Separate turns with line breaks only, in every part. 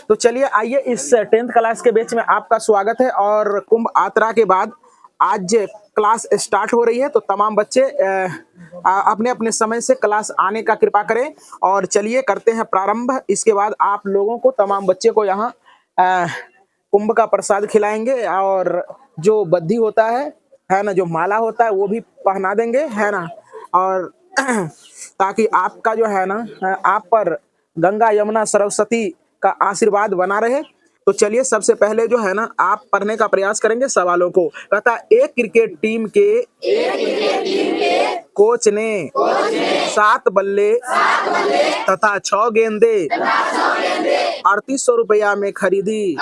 तो चलिए आइए, इस 10th क्लास के बैच में आपका स्वागत है। और कुंभ यात्रा के बाद आज क्लास स्टार्ट हो रही है, तो तमाम बच्चे अपने अपने समय से क्लास आने का कृपा करें। और चलिए करते हैं प्रारंभ। इसके बाद आप लोगों को, तमाम बच्चे को यहाँ कुंभ का प्रसाद खिलाएंगे, और जो बद्धी होता है ना, जो माला होता है वो भी पहना देंगे, है ना। और ताकि आपका जो है ना, आप पर गंगा यमुना सरस्वती का आशीर्वाद बना रहे। तो चलिए सबसे पहले जो है ना, आप पढ़ने का प्रयास करेंगे सवालों को। कहता एक क्रिकेट टीम के कोच ने 7 बल्ले तथा 6 गेंदे 3800 रुपया में खरीदी।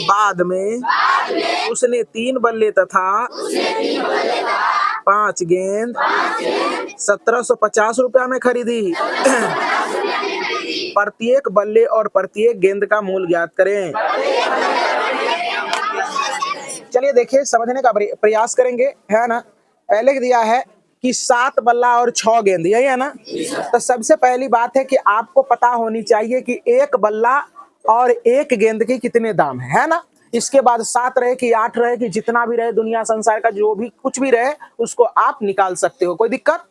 बाद में उसने 3 बल्ले तथा 5 गेंद 1750 रुपया में खरीदी। प्रत्येक बल्ले और प्रत्येक गेंद का मूल्य ज्ञात करें। चलिए देखिए, समझने का प्रयास करेंगे, है ना। पहले दिया है कि 7 बल्ला और 6 गेंद, यही है ना। तो सबसे पहली बात है कि आपको पता होनी चाहिए कि एक बल्ला और एक गेंद के कितने दाम है ना। इसके बाद 7 रहे कि 8 रहे कि जितना भी रहे, दुनिया संसार का जो भी कुछ भी रहे, उसको आप निकाल सकते हो, कोई दिक्कत।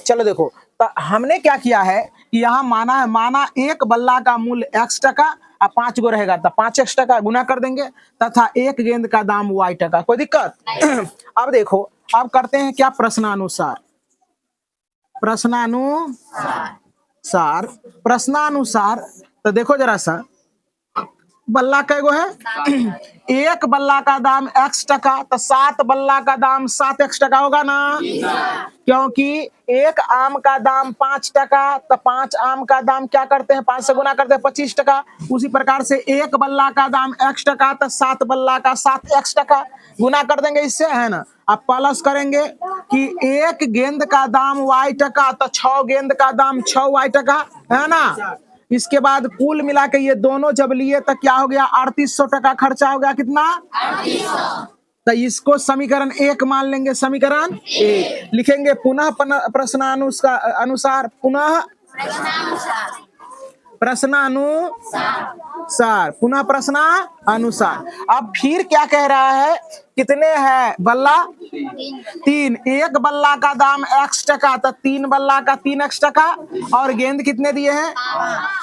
चलो देखो, तो हमने क्या किया है कि यहाँ माना एक बल्ला का मूल्य x टका और 5 गो रहेगा तो 5x टका गुना कर देंगे, तथा एक गेंद का दाम y टका, कोई दिक्कत। अब देखो, अब करते हैं क्या, प्रश्नानुसार। तो देखो जरा सा, बल्ला कैगो है, एक बल्ला का दाम x टका, तो 7 बल्ला का दाम 7x टका होगा ना। क्योंकि एक आम का दाम 5 टका, तो 5 आम का दाम क्या करते हैं, 5 से गुना करते हैं 25 टका। उसी प्रकार से एक बल्ला का दाम x टका, तो 7 बल्ला का 7x टका गुना कर देंगे इससे, है ना। अब प्लस करेंगे कि एक गेंद का दाम y टका, तो 6 गेंद का दाम 6y टका, है ना। इसके बाद कुल मिला के ये दोनों जब लिए तो क्या हो गया, 3800 टका खर्चा हो गया। कितना, 3800। तो इसको समीकरण 1 मान लेंगे, समीकरण 1 लिखेंगे। पुनः प्रश्नानुसार, पुनः प्रश्नानुसार। अब फिर क्या कह रहा है, कितने हैं बल्ला, 3। एक बल्ला का दाम x टका, तो 3 बल्ला का 3x टका, और गेंद कितने दिए हैं,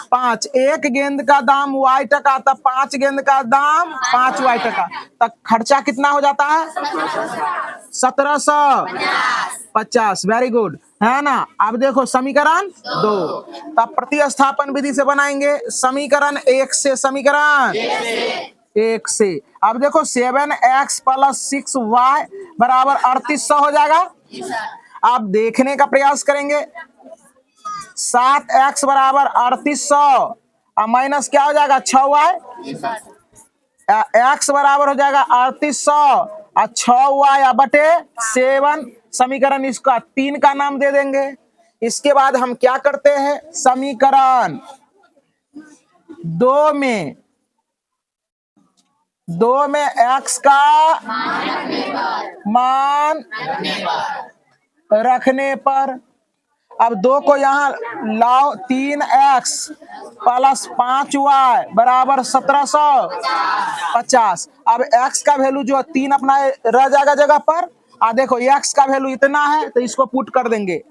5। एक गेंद का दाम y टका, तो 5 गेंद का दाम 5y टका। तो खर्चा कितना हो जाता है, 1750। वेरी गुड, है ना। अब देखो समीकरण 2, तब प्रतिस्थापन विधि से बनाएंगे समीकरण 1 से, समीकरण 1 से। अब देखो 7x + 6y बराबर 3800 हो जाएगा। आप देखने का प्रयास करेंगे, 7x बराबर 3800 और माइनस क्या हो जाएगा, 6y। x बराबर हो जाएगा 3800 और 6y बटे 7। समीकरण इसका 3 का नाम दे देंगे। इसके बाद हम क्या करते हैं, समीकरण 2 में x का मान रखने पर, अब 2 को यहाँ लाओ, 3x + 5y बराबर 1750। अब x का वैल्यू जो 3 अपना रह जाएगा जगह पर। देखो x का वैल्यू इतना है, तो इसको पुट कर देंगे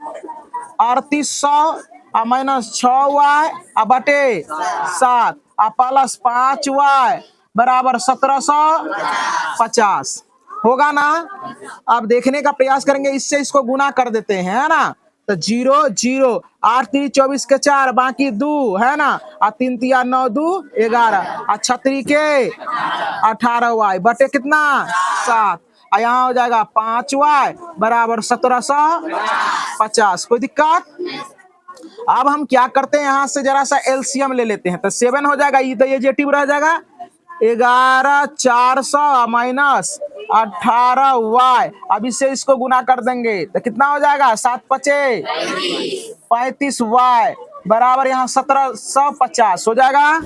3800 माइनस 6y बटे 7 प्लस 5y बराबर 1750 होगा ना। अब देखने का प्रयास करेंगे, इससे इसको गुना कर देते हैं, है ना। तो 0 0, 8 3 24 के 4 बाकी 2, है ना। 3 3 9 2 11 और 6 के 18y बटे कितना, 7। यहाँ हो जाएगा 5y बराबर 1750, कोई दिक्कत। अब हम क्या करते हैं, यहाँ से जरा सा एलसीएम ले लेते हैं। तो 7 हो जाएगा, ये तो ये जेटिव रह जाएगा, 11400 माइनस 18y। अब इससे इसको गुना कर देंगे तो कितना हो जाएगा, 7 5 35y बराबर यहाँ 1750 हो जाएगा।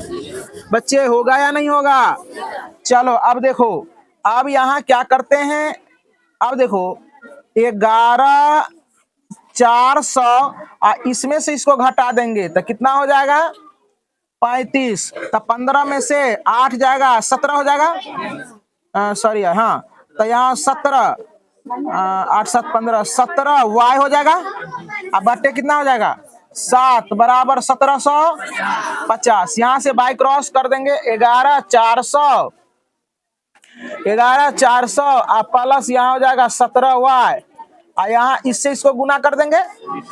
बच्चे होगा या नहीं होगा। चलो अब देखो, अब यहाँ क्या करते हैं, अब देखो 11400 इसमें से इसको घटा देंगे तो कितना हो जाएगा, 35, तो 15 में से 8 जाएगा, 17 हो जाएगा। सॉरी, हाँ, तो यहाँ 17, 8 7 15, 17 वाई हो जाएगा। अब बट्टे कितना हो जाएगा, 7 बराबर 1750। यहाँ से बाई क्रॉस कर देंगे, 11400, 11400 प्लस यहाँ हो जाएगा 17 वाई, और यहाँ इससे इसको गुना कर देंगे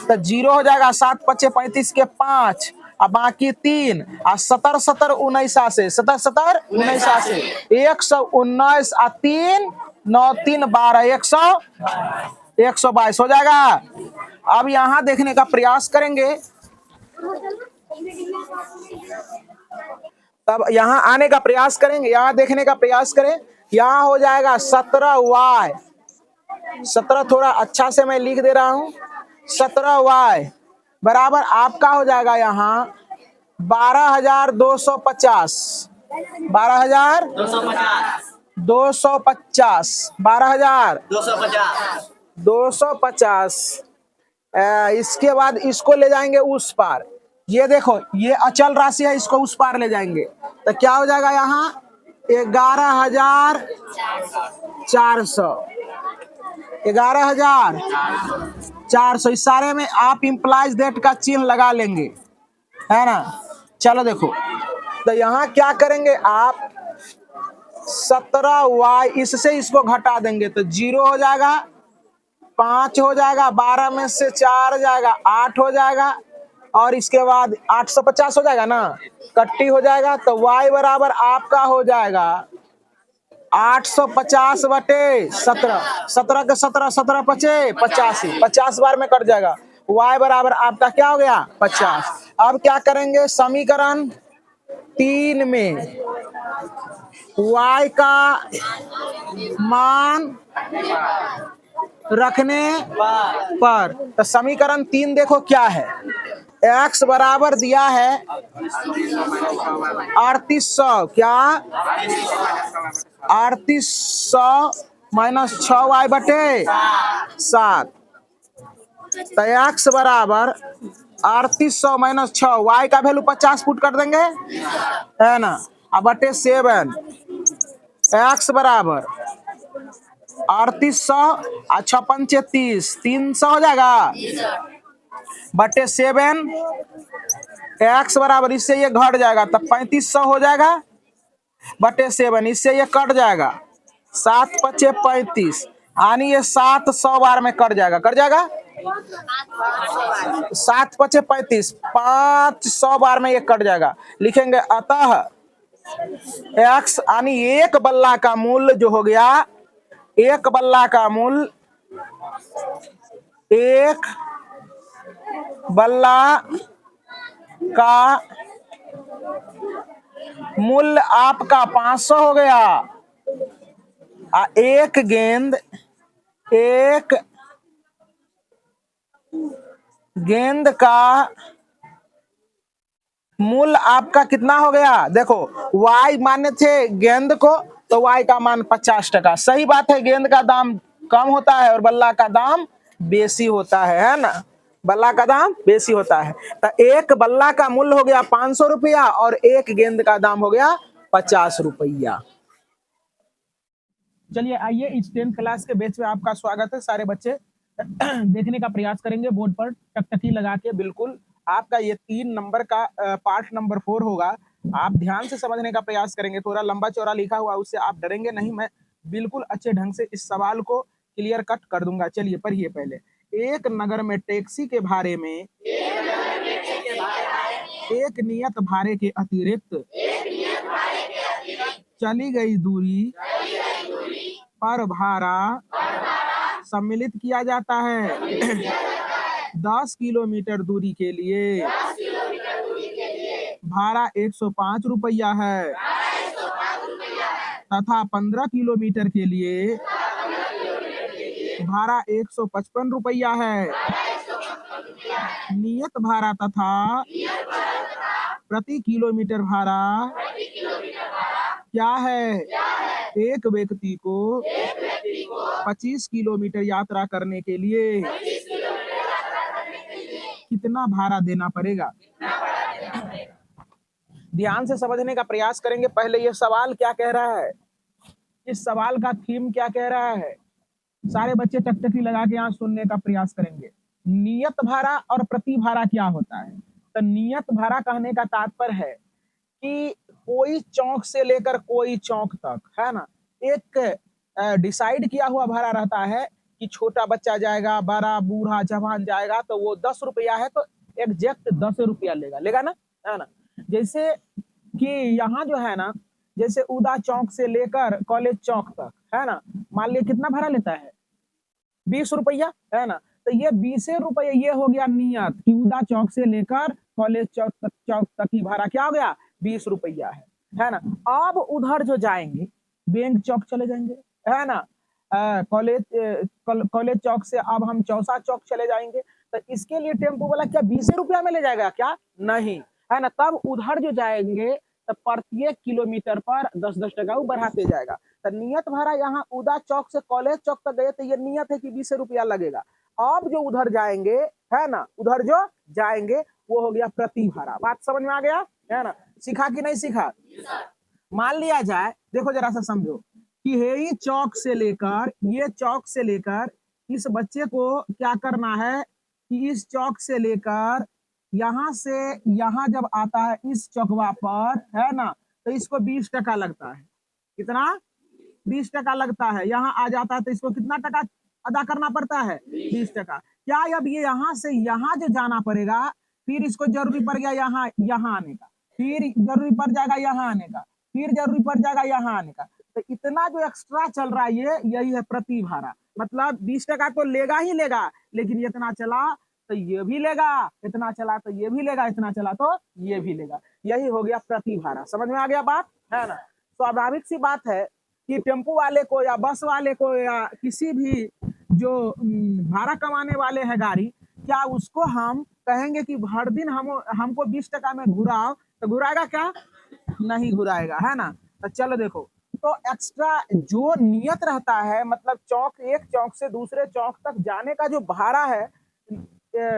तो 0 हो जाएगा। 7 5 35 के 5, अब बाकी 3, और 17 17 19 से 17 17 19 से 119, और 3 9 3 12, 122 हो जाएगा। अब यहाँ देखने का प्रयास करेंगे, तब यहाँ आने का प्रयास करेंगे, यहाँ देखने का प्रयास करें। यहाँ हो जाएगा 17 वाई, 17 थोड़ा अच्छा से मैं लिख दे रहा हूं, 17 वाई बराबर आपका हो जाएगा यहाँ 12,250, 12,250, 12,250। इसके बाद इसको ले जाएंगे उस पार, ये देखो ये अचल राशि है, इसको उस पार ले जाएंगे तो क्या हो जाएगा यहाँ 11,400, 11,400। इस सारे में आप इम्प्लाइज डेट का चिन्ह लगा लेंगे, है ना। चलो देखो, तो यहाँ क्या करेंगे आप, 17 वाई इससे इसको घटा देंगे तो 0 हो जाएगा, 5 हो जाएगा, 12 में से 4 जाएगा, 8 हो जाएगा, और इसके बाद 850 हो जाएगा ना, कट्टी हो जाएगा। तो y बराबर आपका हो जाएगा 850 बटे 17, 17 के 17, 17 पचे 85, 50 बार में कट जाएगा। y बराबर आपका क्या हो गया 50। अब क्या करेंगे, समीकरण 3 में y का मान रखने पर, तो समीकरण 3 देखो क्या है, x बराबर दिया है 3800, क्या 3800 माइनस 6y बटे 7, तो x बराबर 3800 माइनस 6, y का वैल्यू 50 पुट कर देंगे, है ना। अब बटे 7, x बराबर 3800, अच्छा 5 30, 300 हो जाएगा, बटे 7, x बराबर इससे ये घट जाएगा तब 3500 हो जाएगा, बटे 7 इससे ये कट जाएगा, 7 5 35, यानी ये 700 बार में कट जाएगा, 7 5 35, 500 बार में ये कट जाएगा। लिखेंगे अतः x यानी एक बल्ला का मूल्य जो हो गया, एक बल्ला का मूल्य, एक बल्ला का मूल्य आपका 500 हो गया। एक गेंद का मूल्य आपका कितना हो गया, देखो y माने थे गेंद को, तो y का मान 50%। सही बात है, गेंद का दाम कम होता है और बल्ला का दाम बेसी होता है ना, बल्ला का दाम बेसी होता है। तो एक बल्ला का मूल्य हो गया 500 रुपया और एक गेंद का दाम हो गया 50 रुपया। चलिए आइए, इस 10th क्लास के बैच में आपका स्वागत है। सारे बच्चे देखने का प्रयास करेंगे, बोर्ड पर टकटकी लगा के। बिल्कुल आपका ये 3 नंबर का पार्ट नंबर 4 होगा, आप ध्यान से समझने का प्रयास करेंगे। थोड़ा लंबा चौड़ा लिखा हुआ, उससे आप डरेंगे नहीं, मैं बिल्कुल अच्छे ढंग से इस सवाल को क्लियर कट कर दूंगा। चलिए पढ़िए पहले। एक नगर में टैक्सी के भाड़े में एक नियत भाड़े के अतिरिक्त चली गई दूरी पर भाड़ा सम्मिलित किया जाता है। 10 किलोमीटर दूरी के लिए भाड़ा 105 रुपया है तथा 15 किलोमीटर के लिए भाड़ा 155 रुपया है। नियत भाड़ा तथा प्रति किलोमीटर भाड़ा क्या है? एक व्यक्ति को 25 किलोमीटर यात्रा करने के लिए कितना भाड़ा देना पड़ेगा? ध्यान से समझने का प्रयास करेंगे। पहले ये सवाल क्या कह रहा है, इस सवाल का थीम क्या कह रहा है, सारे बच्चे टकटकी लगा के यहाँ सुनने का प्रयास करेंगे। नियत भाड़ा और प्रति भाड़ा क्या होता है? तो नियत भाड़ा कहने का तात्पर्य है कि कोई चौक से लेकर कोई चौक तक, है ना, एक डिसाइड किया हुआ भाड़ा रहता है कि छोटा बच्चा जाएगा, बड़ा बूढ़ा जवान जाएगा, तो वो 10 रुपया है तो एग्जैक्ट 10 रुपया लेगा ना, है ना। जैसे कि यहाँ जो है ना, जैसे उदा चौक से लेकर कॉलेज चौक तक, है ना, मान लिया कितना भाड़ा लेता है, 20 रुपया, है ना। तो ये 20 रुपये ये हो गया नियत कि उदा चौक से लेकर कॉलेज चौक तक की भाड़ा क्या हो गया, 20 रुपया है ना। अब उधर जो जाएंगे, बैंक चौक चले जाएंगे, है ना, कॉलेज चौक से अब हम चौसा चौक चले जाएंगे, तो इसके लिए टेम्पो वाला क्या 20 रुपया में ले जाएगा क्या? नहीं, है ना। तब उधर जो जाएंगे तो प्रत्येक किलोमीटर पर 10-10 टका वो बढ़ाते जाएगा। तो नियत भाड़ा यहाँ उदा चौक से कॉलेज चौक तक गए तो ये नियत है कि 20 रुपया लगेगा। अब जो उधर जाएंगे, है ना, उधर जो जाएंगे वो हो गया प्रति भाड़ा। बात समझ में आ गया, है ना। सीखा कि नहीं सीखा? मान लिया जाए, देखो जरा सा समझो कि हे चौक से लेकर, ये चौक से लेकर इस बच्चे को क्या करना है कि इस चौक से लेकर यहां से यहां जब आता है इस चौकवा पर, है ना, तो इसको 20 टका लगता है। कितना? 20 टका लगता है। यहाँ आ जाता है तो इसको कितना टका अदा करना पड़ता है? 20 टका। क्या अब ये यहाँ से यहाँ जो जाना पड़ेगा, फिर इसको जरूरी पड़ गया यहाँ आने का, फिर जरूरी पड़ जाएगा यहाँ आने का, फिर जरूरी पड़ जाएगा यहाँ आने का। तो इतना जो एक्स्ट्रा चल रहा है ये, यही है प्रति भाड़ा। मतलब 20 टका तो लेगा ही लेगा, लेकिन इतना चला तो ये भी लेगा, इतना चला तो ये भी लेगा, इतना चला तो ये भी लेगा। यही हो गया प्रति भाड़ा। समझ में आ गया बात, है ना। स्वाभाविक सी बात है कि टेम्पो वाले को या बस वाले को या किसी भी जो भाड़ा कमाने वाले हैं गाड़ी, क्या उसको हम कहेंगे कि हर दिन हमको 20 टका में घुराओ, तो घुराएगा क्या? नहीं घुराएगा, है ना। तो चलो देखो, तो एक्स्ट्रा जो नियत रहता है, मतलब चौक, एक चौक से दूसरे चौक तक जाने का जो भाड़ा है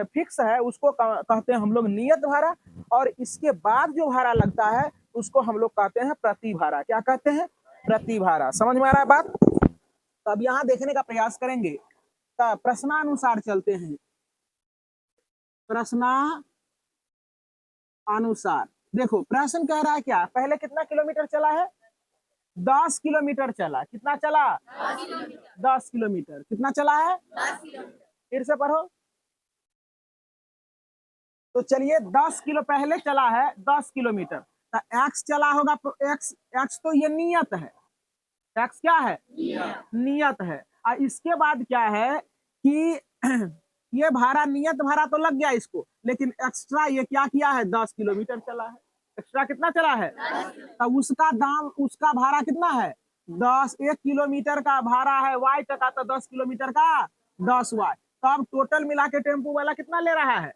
फिक्स है, उसको कहते हैं हम लोग नियत भाड़ा। और इसके बाद जो भाड़ा लगता है उसको हम लोग कहते हैं प्रति भाड़ा। क्या कहते हैं? प्रति भाड़ा। समझ में आ रहा है बात? तो अब यहाँ देखने का प्रयास करेंगे, तो प्रश्नानुसार चलते हैं। प्रश्नानुसार देखो, प्रश्न कह रहा है क्या, पहले कितना किलोमीटर चला है? 10 किलोमीटर चला। कितना चला? 10 किलोमीटर। कितना चला है? 10 किलोमीटर। फिर से पढ़ो। तो चलिए 10 किलो पहले चला है 10 किलोमीटर, तो एक्स चला होगा, एक्स तो ये नियत है, एक्स क्या है? नियत है। और इसके बाद क्या है कि ये भाड़ा, नियत भाड़ा तो लग गया इसको, लेकिन एक्स्ट्रा ये क्या किया है? 10 किलोमीटर चला है। एक्स्ट्रा कितना चला है? तो उसका दाम, उसका भाड़ा कितना है? 10। 1 किलोमीटर का भाड़ा है वाई टका, तो 10 किलोमीटर का 10 वाई। तो अब टोटल मिला के टेम्पो वाला कितना ले रहा है?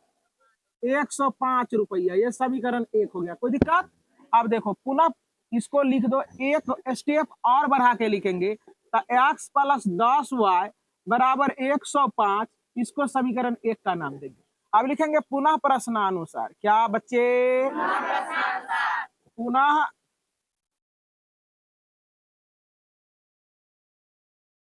105 रुपया। ये समीकरण 1 हो गया। कोई दिक्कत? अब देखो पुनः इसको लिख दो, एक स्टेप और बढ़ा के लिखेंगे, तो x प्लस 10y बराबर 105। इसको समीकरण 1 का नाम देंगे। अब लिखेंगे पुनः प्रश्नानुसार। क्या बच्चे?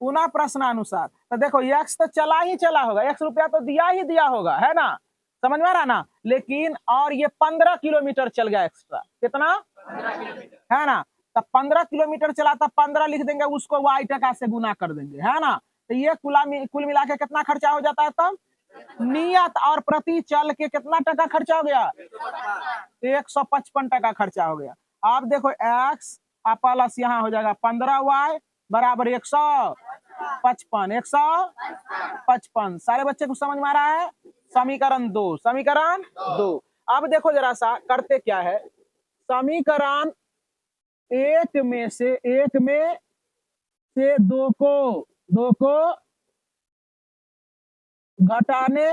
पुनः प्रश्नानुसार। तो देखो x तो चला ही चला होगा, 1 रुपया तो दिया ही दिया होगा, है ना। समझ में आ रहा ना। लेकिन और ये 15 किलोमीटर चल गया एक्स्ट्रा। कितना? 15 किलोमीटर, है ना। तो 15 किलोमीटर चला, तो 15 लिख देंगे, उसको वाई टका से गुना कर देंगे, है ना। तो ये कुल मिला के कितना खर्चा हो जाता है तब? नियत और प्रति चल के कितना टका खर्चा हो गया? 155 टका खर्चा हो गया। अब देखो एक्स प्लस यहाँ हो जाएगा 15y बराबर 155। 155। सारे बच्चे को समझ में आ रहा है? समीकरण 2। समीकरण 2। अब देखो जरा सा करते क्या है, समीकरण एक में से दो को घटाने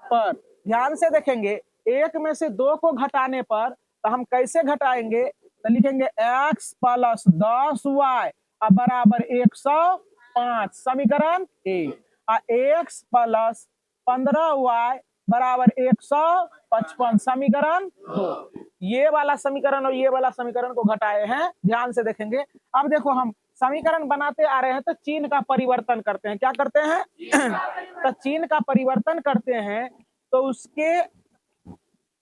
पर, ध्यान से देखेंगे, एक में से 2 को घटाने पर तो हम कैसे घटाएंगे? तो लिखेंगे x प्लस 10y बराबर 105। समीकरण 1। x प्लस 15y बराबर 155 समीकरण 2। ये वाला समीकरण और ये वाला समीकरण को घटाए हैं, ध्यान से देखेंगे। अब देखो हम समीकरण बनाते आ रहे हैं तो चिन्ह का परिवर्तन करते हैं। क्या करते हैं? तो चिन्ह का परिवर्तन करते हैं तो उसके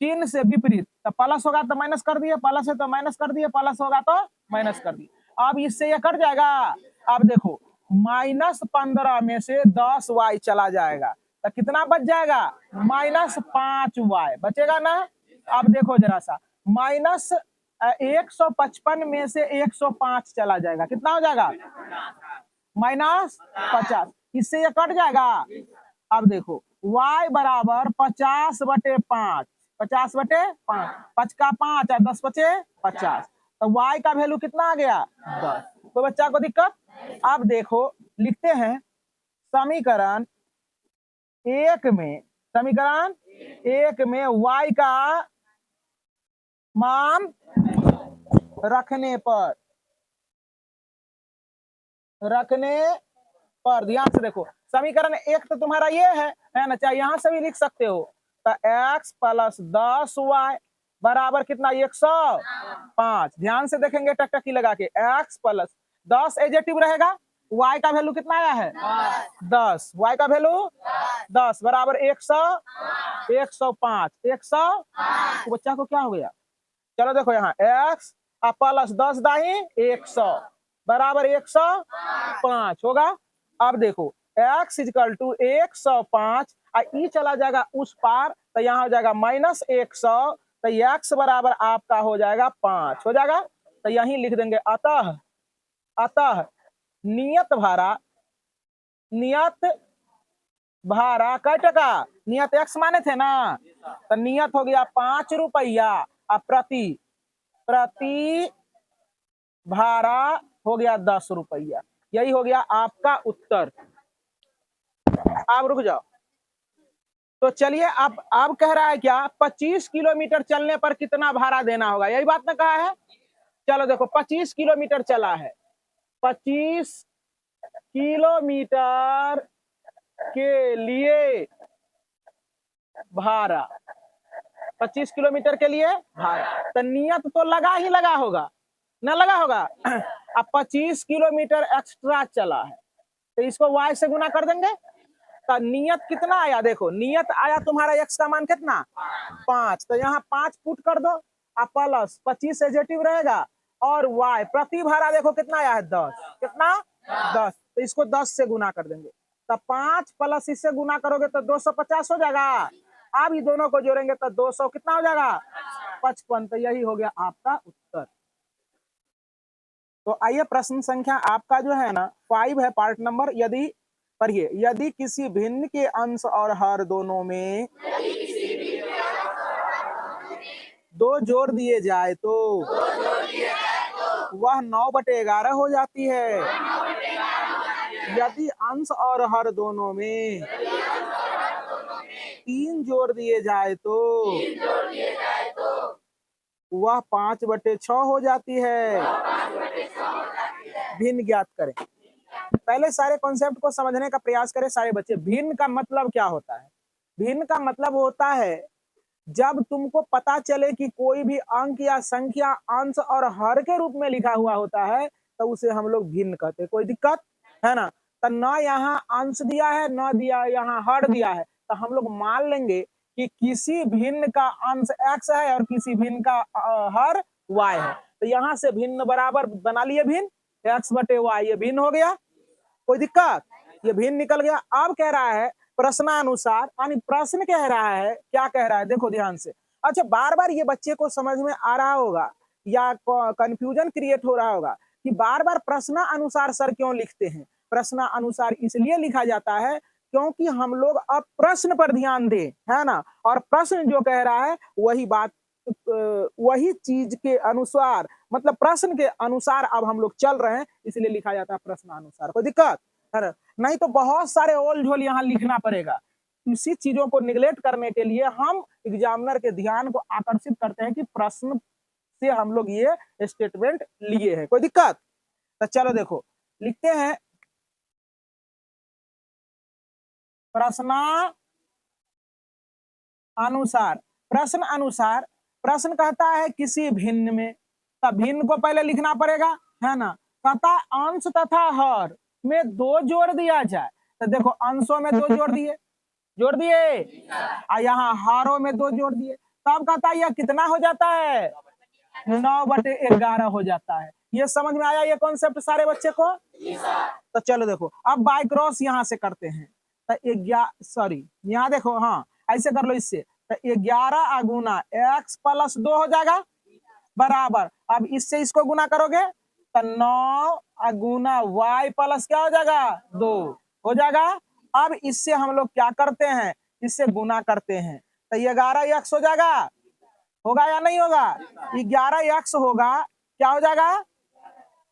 चिन्ह से विपरीत, तो प्लस होगा तो माइनस कर दिए, प्लस है तो माइनस कर दिए, प्लस होगा तो माइनस कर दिए। अब इससे ये कट जाएगा। अब देखो -15 में से 10 वाई चला जाएगा तो कितना बच जाएगा? -5 वाई बचेगा ना। अब देखो जरा सा, माइनस 155 में से 105 चला जाएगा, कितना हो जाएगा? -50। इससे ये कट जाएगा। अब देखो y बराबर 50/5, 50/5, 5 का 5 और 10 बचे 50, तो y का वैल्यू कितना आ गया? 10। तो बच्चा को दिक्कत? अब देखो लिखते हैं समीकरण समीकरण एक में y का मान रखने पर ध्यान से देखो, समीकरण एक तो तुम्हारा ये है ना, चाहे यहां से भी लिख सकते हो। तो x + 10y बराबर कितना? 105। ध्यान से देखेंगे टकटकी लगा के, x + 10 एजेटिव रहेगा, y का वैल्यू कितना आया है? 10। y का वैल्यू 10 बराबर 105। 100 तो बच्चा को क्या हो गया? चलो देखो यहाँ x + 10 दाई 100 बराबर 105 होगा। अब देखो x = 105 ई चला जाएगा उस पार, तो यहाँ हो जाएगा -100, तो x बराबर आपका हो जाएगा 5 हो जाएगा। तो यहीं लिख देंगे अतः नियत भाड़ा कै टका? नियत x माने थे ना, तो नियत हो गया 5 रुपया और प्रति भाड़ा हो गया 10 रुपया। यही हो गया आपका उत्तर। आप रुक जाओ। तो चलिए अब कह रहा है क्या? 25 किलोमीटर चलने पर कितना भाड़ा देना होगा, यही बात ना कहा है। चलो देखो 25 किलोमीटर चला है, 25 किलोमीटर के लिए भाड़ा, 25 किलोमीटर के लिए भाड़ा, तो नियत तो लगा होगा ना, लगा होगा। अब 25 किलोमीटर एक्स्ट्रा चला है तो इसको y से गुना कर देंगे, तो नियत कितना आया? देखो नियत आया तुम्हारा x का मान कितना? 5, तो यहाँ 5 पुट कर दो, प्लस 25 एजेटिव रहेगा, और y प्रति भाड़ा देखो कितना आया है? 10। कितना? 10। तो इसको 10 से गुना कर देंगे, तो 5 प्लस इससे गुना करोगे तो 250 हो जाएगा। अब ये दोनों को जोड़ेंगे तो 200 कितना हो जाएगा? 55। तो यही हो गया आपका उत्तर। तो आइए प्रश्न संख्या आपका जो है ना 5 है, पार्ट नंबर। यदि पढ़िए, यदि किसी भिन्न के अंश और हर दोनों में 2 जोड़ दिए जाए तो वह 9/11 हो जाती है। यदि अंश और हर दोनों में 3 जोड़ दिए जाए तो वह 5/6 हो जाती है। भिन्न ज्ञात करें। पहले सारे कॉन्सेप्ट को समझने का प्रयास करें सारे बच्चे। भिन्न का मतलब क्या होता है? भिन्न का मतलब होता है जब तुमको पता चले कि कोई भी अंक या संख्या अंश और हर के रूप में लिखा हुआ होता है तो उसे हम लोग भिन्न कहते हैं। कोई दिक्कत है ना? तो न यहाँ अंश दिया है, न दिया यहाँ हर दिया है, तो हम लोग मान लेंगे कि किसी भिन्न का अंश x है और किसी भिन्न का हर y है। तो यहाँ से भिन्न बराबर बना लिए, भिन्न x/y, ये भिन्न हो गया। कोई दिक्कत? ये भिन्न निकल गया। अब कह रहा है प्रश्नानुसार, यानी प्रश्न कह रहा है, क्या कह रहा है देखो ध्यान से। अच्छा, बार बार ये बच्चे को समझ में आ रहा होगा या कंफ्यूजन क्रिएट हो रहा होगा कि बार बार प्रश्नानुसार सर क्यों लिखते हैं। प्रश्नानुसार इसलिए लिखा जाता है क्योंकि हम लोग अब प्रश्न पर ध्यान दें, है ना, और प्रश्न जो कह रहा है वही बात, वही चीज के अनुसार, मतलब प्रश्न के अनुसार अब हम लोग चल रहे हैं, इसलिए लिखा जाता है प्रश्नानुसार। कोई दिक्कत है ना? नहीं तो बहुत सारे ओल झोल यहाँ लिखना पड़ेगा। इसी चीजों को निगलेक्ट करने के लिए हम एग्जामिनर के ध्यान को आकर्षित करते हैं कि प्रश्न से हम लोग ये स्टेटमेंट लिए हैं। कोई दिक्कत? तो चलो देखो लिखते हैं प्रश्नानुसार अनुसार, प्रश्न अनुसार, प्रश्न कहता है किसी भिन्न में, तब भिन्न को पहले लिखना पड़ेगा, है ना। कहता है अंश तथा हर में 2 जोड़ दिया जाए, तो देखो अंशों में 2 जोड़ दिए और यहाँ हारों में 2 जोड़ दिए, तब कहता है यह कितना हो जाता है, 9/11 हो जाता है। ये समझ में आया ये कॉन्सेप्ट सारे बच्चे को? तो चलो देखो अब बाय क्रॉस यहाँ से करते हैं, तो सॉरी यहाँ देखो, हाँ ऐसे कर लो इससे, तो 11 गुना x+2 हो जाएगा बराबर, अब इससे इसको गुना करोगे तो 9 गुना y प्लस क्या हो जाएगा 2 हो जाएगा। अब इससे हम लोग क्या करते हैं, इससे गुना करते हैं, तो 11x हो जाएगा, होगा या नहीं होगा? 11x होगा, क्या हो जाएगा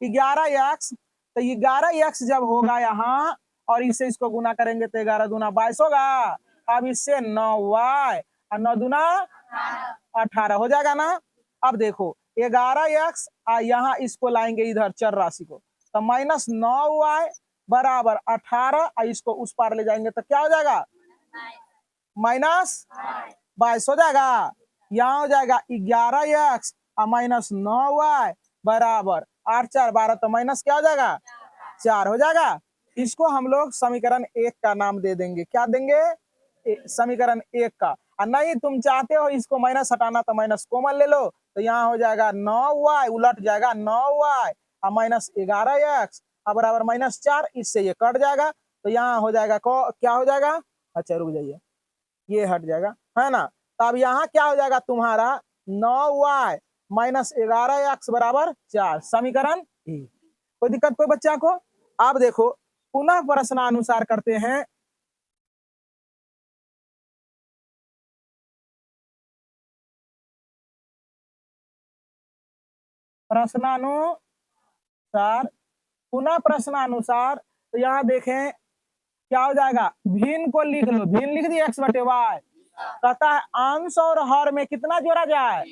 11x, तो 11x जब होगा यहाँ और इससे इसको गुना करेंगे तो 11 दूना 22 होगा। अब इससे 9y और 9 दूना 18 हो जाएगा ना। अब देखो 11x यहाँ इसको लाएंगे इधर चर राशि को, तो -9y बराबर 18 और इसको उस पार ले जाएंगे तो क्या हो जाएगा -22 हो जाएगा। यहाँ हो जाएगा 11x और -9y बराबर 8 4 12, तो माइनस क्या हो जाएगा 4 हो जाएगा। इसको हम लोग समीकरण 1 का नाम दे देंगे, क्या देंगे समीकरण 1 का। और नहीं तुम चाहते हो इसको माइनस हटाना तो माइनस कॉमन ले लो, तो यहाँ हो जाएगा 9y उलट जाएगा 9y और -11x बराबर -4, इससे ये कट जाएगा, तो यहाँ हो जाएगा क्या हो जाएगा, अच्छा रुक जाइए ये हट जाएगा, है ना। तो अब यहाँ क्या हो जाएगा तुम्हारा 9y -11x बराबर 4, समीकरण 1। कोई दिक्कत कोई बच्चा को? अब देखो पुनः प्रश्नानुसार करते हैं, प्रश्नानुसार, पुनः प्रश्नानुसार, तो यहाँ देखें क्या हो जाएगा, भिन्न को लिख लो, भिन्न लिख दिए x/y, कहता है अंश और हर में कितना जोड़ा जाए,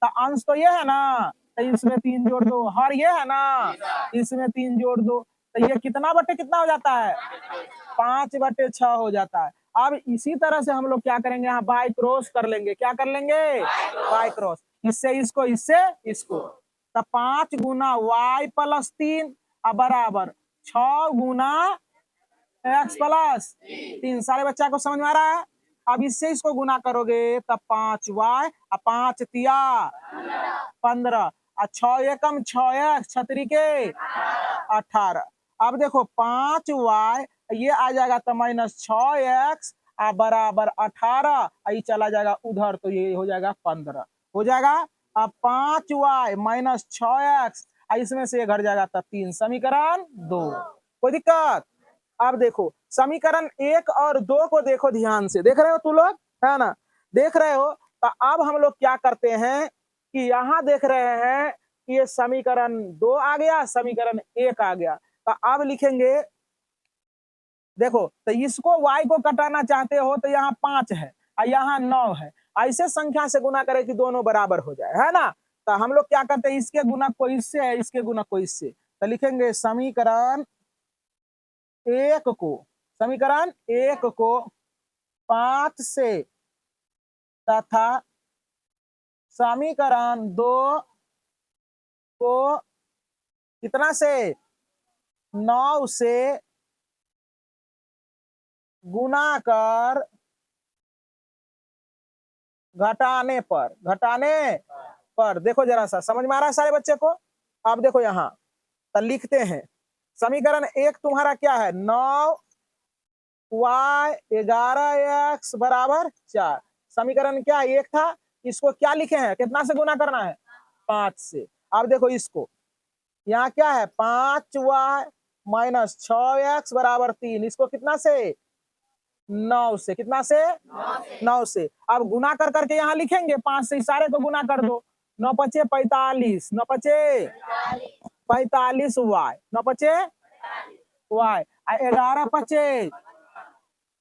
तो अंश तो ये है ना, तो इसमें 3 जोड़ दो, हर ये है ना इसमें 3 जोड़ दो, तो ये कितना बटे कितना हो जाता है 5/6 हो जाता है। अब इसी तरह से हम लोग क्या करेंगे, यहाँ बाय क्रॉस कर लेंगे, क्या कर लेंगे बाय क्रॉस, इससे इसको, तो 5 गुना y + 3 बराबर 6 गुना x+3, सारे बच्चा को समझ में आ रहा है। अब इससे इसको गुना करोगे तब 5y 5 तिया 15 और 6 एकम 6x 6 के 18। अब देखो 5y ये आ जाएगा तो -6x बराबर 18, ये चला जाएगा उधर तो ये हो जाएगा 15 हो जाएगा। अब 5y -6x इसमें से घट जाएगा तब 3, समीकरण 2। कोई दिक्कत? अब देखो समीकरण 1 और 2 को देखो ध्यान से, देख रहे हो तू लोग, है ना, देख रहे हो। तो अब हम लोग क्या करते हैं कि यहाँ देख रहे हैं कि ये समीकरण 2 आ गया, समीकरण 1 आ गया, तो अब लिखेंगे, देखो तो इसको y को कटाना चाहते हो तो यहाँ 5 है और यहाँ 9 है, ऐसे संख्या से गुना करें कि दोनों बराबर हो जाए, है ना। तो हम लोग क्या करते हैं, इसके गुना को इससे है, इसके गुना को इससे, तो लिखेंगे समीकरण 1 को 5 से तथा समीकरण 2 को कितना से 9 से गुना कर घटाने पर देखो जरा सा समझ में आ रहा है सारे बच्चे को। अब देखो यहाँ तो लिखते हैं समीकरण 1 तुम्हारा क्या है 9y 11x बराबर 4, समीकरण क्या 1 था, इसको क्या लिखे हैं, कितना से गुना करना है 5 से। अब देखो इसको यहाँ क्या है 5y -6x बराबर 3, इसको कितना से 9 से, कितना से 9 से। अब गुना कर करके यहाँ लिखेंगे 5 से, इशारे को गुना कर दो, 9 5 45, 9 5 45y, 9 5 y 11 5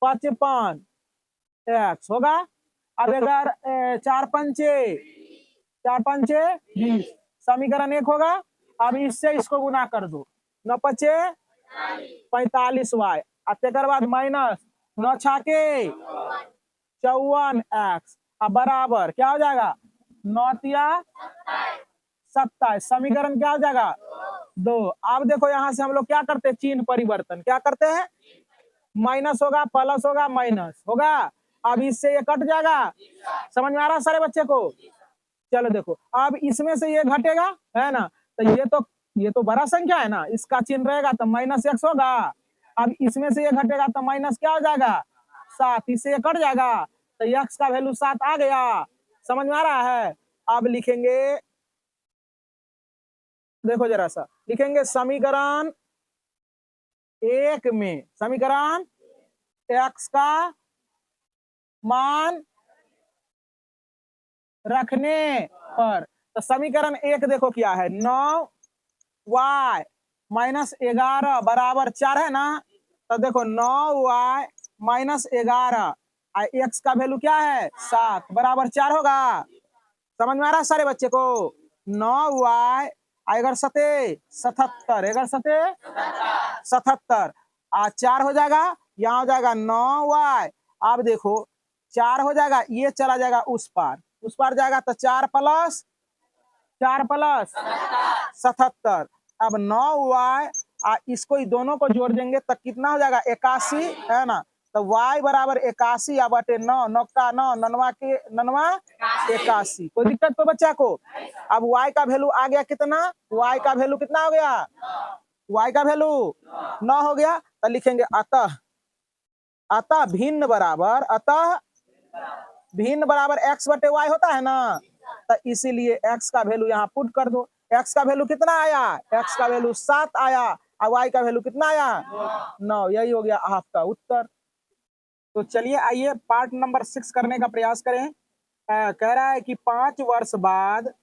55 x होगा। अब 4 5 20, समीकरण 1 होगा। अब इससे इसको गुना कर दो, 9 5 45y, तेकर बाद माइनस 9 6 के 54x अब बराबर क्या हो जाएगा 9 27। समीकरण क्या हो जाएगा 2। अब देखो यहां से हम लोग क्या करते हैं चिन्ह परिवर्तन क्या करते हैं माइनस होगा प्लस होगा माइनस होगा। अब इससे ये कट जाएगा समझ में आ रहा है सारे बच्चे को। चलो देखो अब इसमें से ये घटेगा है ना तो ये तो बड़ा संख्या है ना इसका चिन्ह रहेगा तो माइनस एक्स होगा। अब इसमें से ये घटेगा तो माइनस क्या हो जाएगा 7 इससे ये कट जाएगा तो एक्स का वैल्यू 7 आ गया। समझ में आ रहा है। अब लिखेंगे देखो जरा सा लिखेंगे समीकरण 1 में समीकरण एक्स का मान रखने पर तो समीकरण 1 देखो क्या है 9y माइनस 11 बराबर 4 है ना तो देखो 9y माइनस 11 एक्स का वैल्यू क्या है 7 बराबर 4 होगा। समझ में आ रहा है सारे बच्चे को 9y अगर सते 77 अगर सते 77 आज 4 हो जाएगा यहाँ हो जाएगा 9y। अब देखो 4 हो जाएगा ये चला जाएगा उस पार जाएगा तो 4 प्लस 77 अब 9y इसको दोनों को जोड़ देंगे तो कितना हो जाएगा 81 है ना तो y बराबर 81 या बटे 9 9 का 9 ननवा के ननवा 81। कोई दिक्कत तो बच्चा को। अब y का वैल्यू आ गया कितना y का वैल्यू कितना हो गया y का वैल्यू 9 हो गया तो लिखेंगे अतः भिन्न बराबर x बटे y होता है ना तो इसीलिए x का वैल्यू यहाँ पुट कर दो। x का वैल्यू कितना आया x का वैल्यू 7 आया और y का वैल्यू कितना आया 9 यही हो गया आपका उत्तर। तो चलिए आइए पार्ट नंबर 6 करने का प्रयास करें। कह रहा है कि 5 वर्ष बाद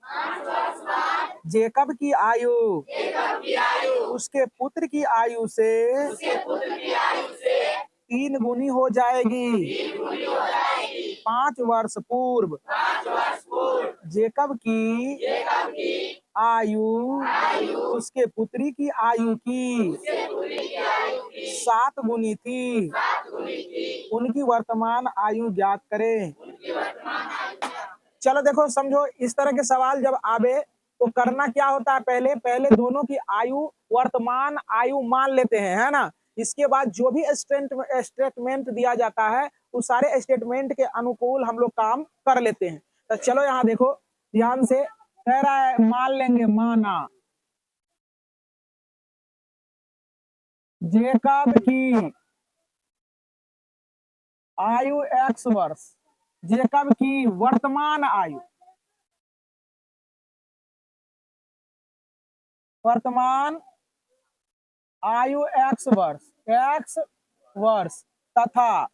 जेकब की आयु उसके पुत्र की आयु से 3 गुनी हो जाएगी। 5 वर्ष पूर्व जेकब की आयु उसके पुत्री की आयु की 7 गुनी थी। उनकी वर्तमान आयु ज्ञात करें। चलो देखो समझो इस तरह के सवाल जब आवे तो करना क्या होता है पहले दोनों की आयु वर्तमान आयु मान लेते हैं है ना। इसके बाद जो भी स्टेटमेंट दिया जाता है उस सारे स्टेटमेंट के अनुकूल हम लोग काम कर लेते हैं। तो चलो यहाँ देखो ध्यान से कह रहा है मान लेंगे माना जेकब की आयु x वर्ष जेकब की वर्तमान आयु x वर्ष तथा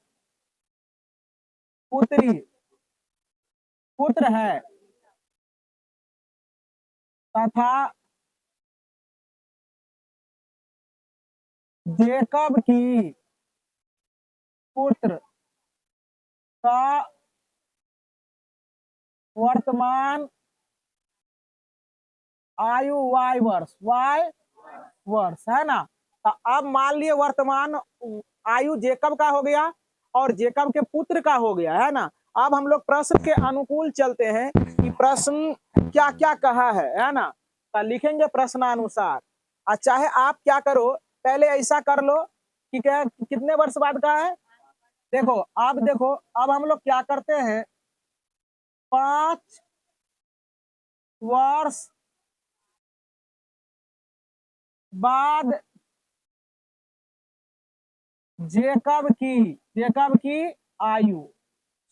पुत्र है तथा जेकब की पुत्र का वर्तमान आयु y वर्ष है ना। तो अब मान लिए वर्तमान आयु जेकब का हो गया और जेकब के पुत्र का हो गया है ना। अब हम लोग प्रश्न के अनुकूल चलते हैं कि प्रश्न क्या क्या कहा है ना। तो लिखेंगे प्रश्नानुसार। चाहे आप क्या करो पहले ऐसा कर लो कि क्या कितने वर्ष बाद का है देखो अब हम लोग क्या करते हैं 5 वर्ष बाद जेकब की आयु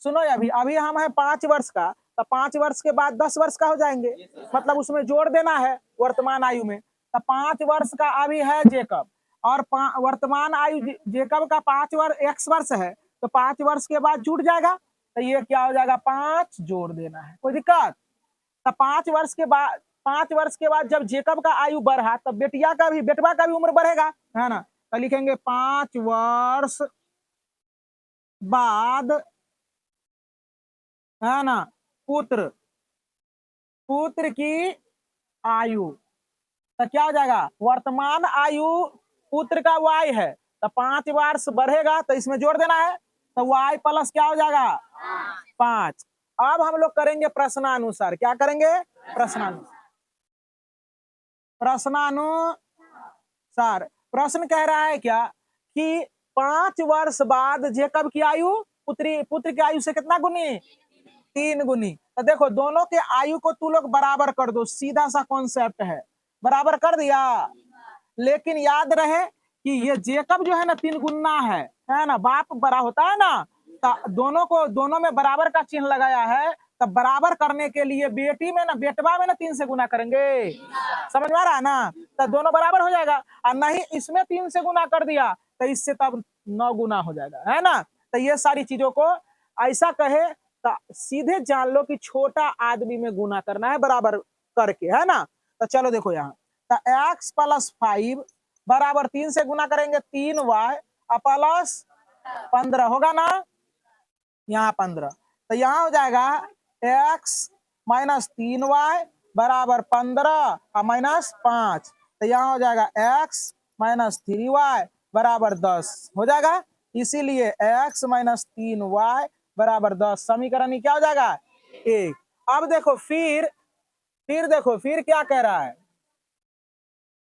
सुनो अभी हम है 5 वर्ष का तो 5 वर्ष के बाद 10 वर्ष का हो जाएंगे मतलब उसमें जोड़ देना है वर्तमान आयु में। तो 5 वर्ष का अभी है जेकब और वर्तमान आयु जेकब का 5 वर्ष x वर्ष है तो 5 वर्ष के बाद जुड़ जाएगा तो ये क्या हो जाएगा 5 जोड़ देना है। कोई दिक्कत। तो 5 वर्ष के बाद जब जेकब का आयु बढ़ा तब बेटवा का भी उम्र बढ़ेगा है ना। तो लिखेंगे 5 वर्ष बाद है ना पुत्र की आयु तो क्या हो जाएगा वर्तमान आयु पुत्र का y है तो 5 वर्ष बढ़ेगा तो इसमें जोड़ देना है तो y प्लस क्या हो जाएगा 5। अब हम लोग करेंगे प्रश्नानुसार। क्या करेंगे? प्रश्नानुसार। प्रश्न कह रहा है क्या कि 5 वर्ष बाद जेकब की आयु पुत्र की आयु से कितना गुनी? 3 गुनी। तो देखो दोनों के आयु को तू लोग बराबर कर दो, सीधा सा कॉन्सेप्ट है। बराबर कर दिया। लेकिन याद रहे कि ये जेकब जो है ना 3 गुना है ना, बाप बड़ा होता है ना, तो दोनों में बराबर का चिन्ह लगाया है। तो बराबर करने के लिए बेटी में ना बेटवा में ना 3 से गुना करेंगे। समझ में आ रहा है ना? तो दोनों बराबर हो जाएगा। और नहीं इसमें 3 से गुना कर दिया तो इससे तब 9 गुना हो जाएगा, है ना? तो ये सारी चीजों को ऐसा कहे तो सीधे जान लो कि छोटा आदमी में गुना करना है बराबर करके, है ना? तो चलो देखो यहाँ, तो x प्लस 5 बराबर 3 से गुना करेंगे 3y प्लस 15 होगा ना? यहाँ 15। तो यहाँ हो जाएगा x माइनस 3y बराबर 15 और माइनस 5। तो यहाँ हो जाएगा x माइनस 3y बराबर 10 हो जाएगा। इसीलिए x माइनस 3y बराबर 10 समीकरण क्या हो जाएगा? 1। अब देखो फिर देखो फिर क्या कह रहा है?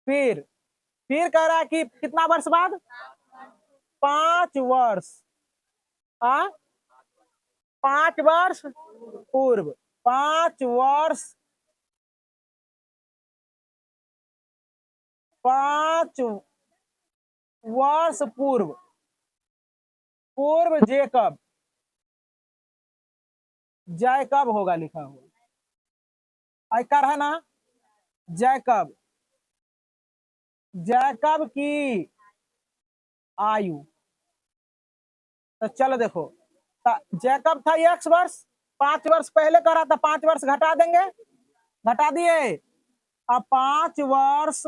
फिर कह रहा है कि कितना वर्ष बाद? 5 वर्ष। 5 वर्ष पूर्व। 5 वर्ष 5 वर्ष पूर्व जेकब जैकब होगा लिखा हुआ, आयकर है ना? जैकब की आयु। तो चलो देखो, तो जैकब था x वर्ष, 5 वर्ष पहले करा था, 5 वर्ष घटा देंगे, घटा दिए। अब 5 वर्ष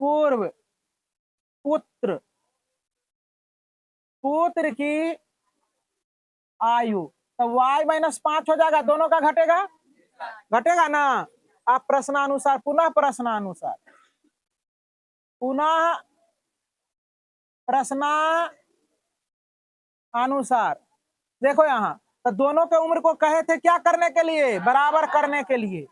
पूर्व पुत्र की आयु। तो y माइनस 5 हो जाएगा, दोनों का घटेगा ना? आप प्रश्नानुसार पुनः प्रश्नानुसार देखो यहाँ, तो दोनों के उम्र को कहे थे क्या करने के लिए? बराबर करने के लिए।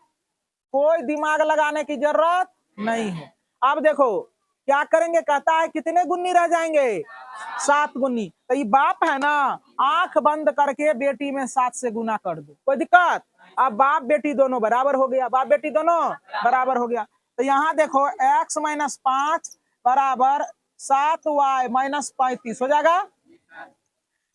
कोई दिमाग लगाने की जरूरत नहीं है। अब देखो क्या करेंगे, कहता है कितने गुन्नी रह जाएंगे? 7 गुन्नी। तो ये बाप है ना, आंख बंद करके बेटी में 7 से गुना कर दो, कोई दिक्कत? अब बाप बेटी दोनों बराबर हो गया, बाप बेटी दोनों बराबर हो गया। तो यहाँ देखो x माइनस 5 बराबर 7y माइनस 35 हो जाएगा।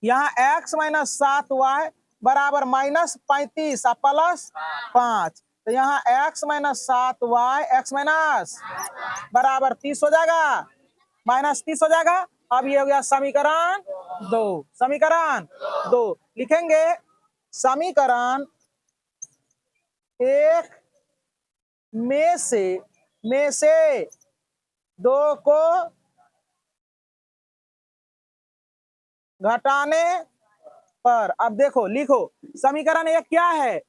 यहाँ x माइनस 7y बराबर माइनस 35 प्लस 5। तो यहाँ x minus 7y x minus बराबर 30 हो जाएगा, माइनस 30 हो जाएगा। अब ये हो गया समीकरण 2। समीकरण 2 लिखेंगे। समीकरण 1 में से 2 को घटाने पर, अब देखो लिखो समीकरण 1 क्या है?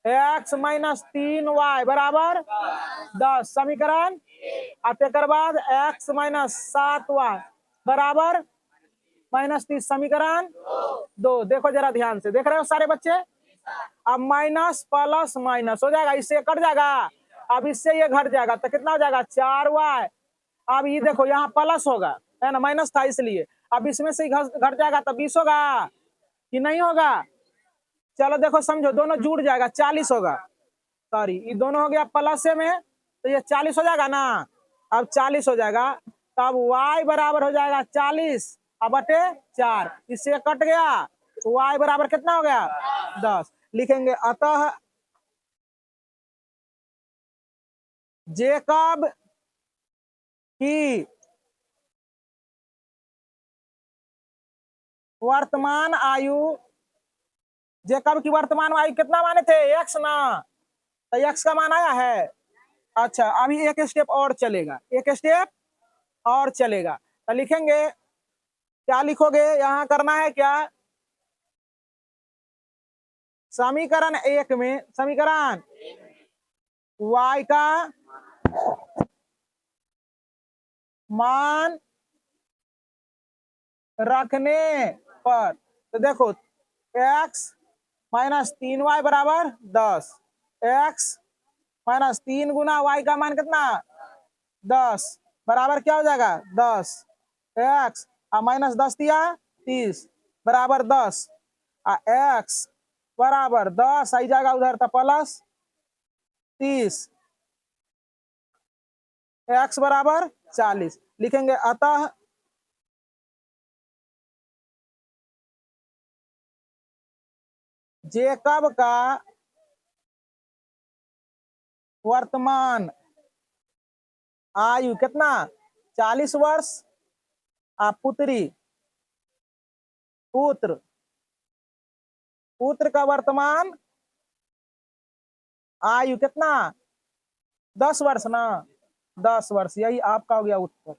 x माइनस 3y बराबर 10 समीकरण। अब बाद x माइनस 7y बराबर माइनस 30 समीकरण 2। देखो जरा ध्यान से, देख रहे हो सारे बच्चे? अब माइनस प्लस माइनस हो जाएगा, इससे कट जाएगा, अब इससे ये घट जाएगा, तो कितना हो जाएगा? 4y। अब ये देखो यहाँ प्लस होगा, है ना, माइनस था इसलिए, अब इसमें से घट जाएगा तो 20 होगा कि नहीं होगा? चलो देखो समझो, दोनों जुड़ जाएगा 40 होगा। सॉरी, ये दोनों हो गया प्लस में, तो ये 40 हो जाएगा ना। अब 40 हो जाएगा, तब y बराबर हो जाएगा 40 अब बटे 4, इससे कट गया, तो y बराबर कितना हो गया? 10 लिखेंगे। अतः जेकब की वर्तमान आयु, जेकब की वर्तमान आयु कितना माने थे? x ना, तो x का मान आया है। अच्छा, अभी एक स्टेप और चलेगा, तो लिखेंगे, क्या लिखोगे? यहाँ करना है क्या? समीकरण 1 में समीकरण y का मान रखने पर। तो देखो x माइनस 3y बराबर 10, x माइनस 3 गुना y का मान कितना 10 बराबर क्या हो जाएगा 10, x माइनस 10 दिया 30 बराबर 10, x बराबर 10 आई जाएगा उधर तो प्लस 30, x बराबर 40 लिखेंगे। अतः जेकब का वर्तमान आयु कितना 40 वर्ष, पुत्री पुत्र पुत्र का वर्तमान आयु कितना 10 वर्ष ना, 10 वर्ष, यही आपका हो गया उत्तर।